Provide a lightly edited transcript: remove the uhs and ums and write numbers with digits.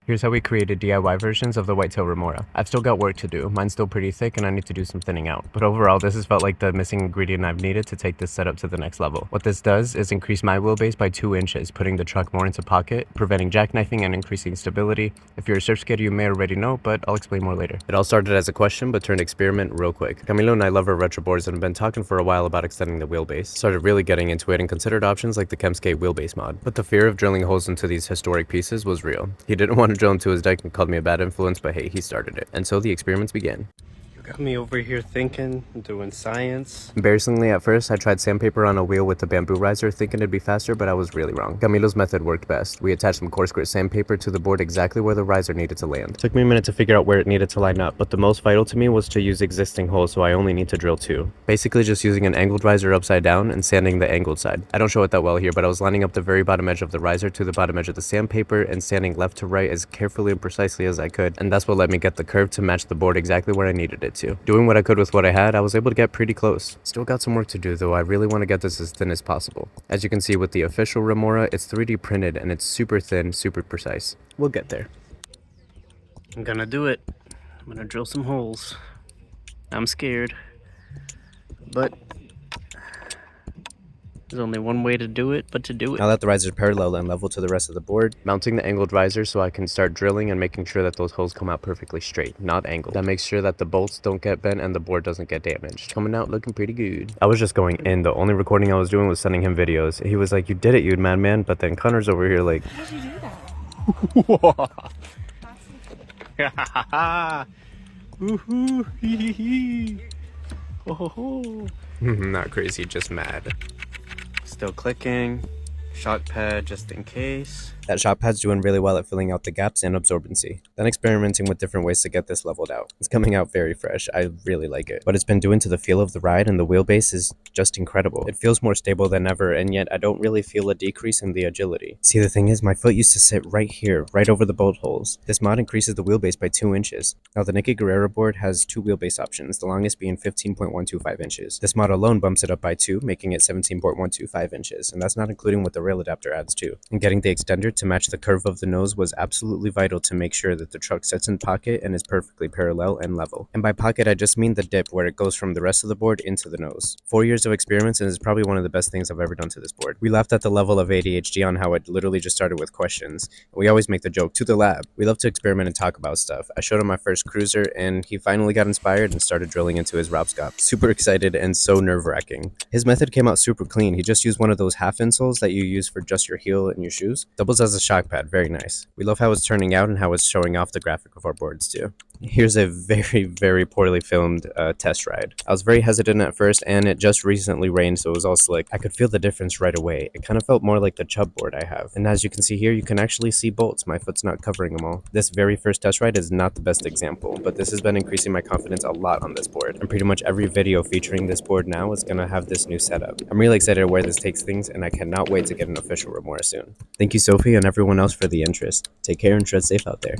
Here's how we created DIY versions of the Whitetail Remora. I've still got work to do, mine's still pretty thick and I need to do some thinning out. But overall, this has felt like the missing ingredient I've needed to take this setup to the next level. What this does is increase my wheelbase by 2 inches, putting the truck more into pocket, preventing jackknifing and increasing stability. If you're a surf skater, you may already know, but I'll explain more later. It all started as a question, but turned experiment real quick. Camilo and I love our retro boards and have been talking for a while about extending the wheelbase. Started really getting into it and considered options like the Chemskate Wheelbase mod. But the fear of drilling holes into these historic pieces was real. He didn't want to drill into his deck and called me a bad influence, but hey, he started it. And so the experiments began. Got me over here thinking, doing science. Embarrassingly, at first, I tried sandpaper on a wheel with the bamboo riser, thinking it'd be faster, but I was really wrong. Camilo's method worked best. We attached some coarse grit sandpaper to the board exactly where the riser needed to land. Took me a minute to figure out where it needed to line up, but the most vital to me was to use existing holes, so I only need to drill 2. Basically just using an angled riser upside down and sanding the angled side. I don't show it that well here, but I was lining up the very bottom edge of the riser to the bottom edge of the sandpaper and sanding left to right as carefully and precisely as I could, and that's what let me get the curve to match the board exactly where I needed it to. Doing what I could with what I had, I was able to get pretty close. Still got some work to do though. I really want to get this as thin as possible. As you can see with the official Remora, it's 3D printed and it's super thin, super precise. We'll get there. I'm gonna do it. I'm gonna drill some holes. I'm scared, but there's only one way to do it, but to do it. Now that the riser is parallel and level to the rest of the board, mounting the angled riser so I can start drilling and making sure that those holes come out perfectly straight, not angled. That makes sure that the bolts don't get bent and the board doesn't get damaged. Coming out looking pretty good. I was just going in. The only recording I was doing was sending him videos. He was like, "You did it, you madman." But then Connor's over here like, how did you do that? Woohoo! Hee hee hee! Oh, not crazy, just mad. still clicking. Shock pad just in case. That shock pad's doing really well at filling out the gaps and absorbency. Then experimenting with different ways to get this leveled out. It's coming out very fresh. I really like it. What it's been doing to the feel of the ride and the wheelbase is just incredible. It feels more stable than ever, and yet I don't really feel a decrease in the agility. See, the thing is, my foot used to sit right here, right over the bolt holes. This mod increases the wheelbase by 2 inches. Now the Nicky Guerrero board has 2 wheelbase options, the longest being 15.125 inches. This mod alone bumps it up by 2, making it 17.125 inches, and that's not including what the rail adapter adds too. And getting the extender to match the curve of the nose was absolutely vital to make sure that the truck sits in pocket and is perfectly parallel and level. And by pocket, I just mean the dip where it goes from the rest of the board into the nose. 4 years of experiments, and it's probably one of the best things I've ever done to this board. We laughed at the level of ADHD on how it literally just started with questions. We always make the joke, to the lab. We love to experiment and talk about stuff. I showed him my first cruiser, and he finally got inspired and started drilling into his Robscop. Super excited and so nerve-wracking. His method came out super clean. He just used one of those half insoles that you use for just your heel and your shoes. Doubles as a shock pad, very nice. We love how it's turning out and how it's showing off the graphic of our boards too. Here's a very poorly filmed test ride. I was very hesitant at first, and it just recently rained, so it was all slick. I could feel the difference right away. It kind of felt more like the Chubb board I have. And as you can see here, you can actually see bolts. My foot's not covering them all. This very first test ride is not the best example, but this has been increasing my confidence a lot on this board. And pretty much every video featuring this board now is gonna have this new setup. I'm really excited where this takes things, and I cannot wait to get an official Remora soon. Thank you, Sophie, and everyone else for the interest. Take care and tread safe out there.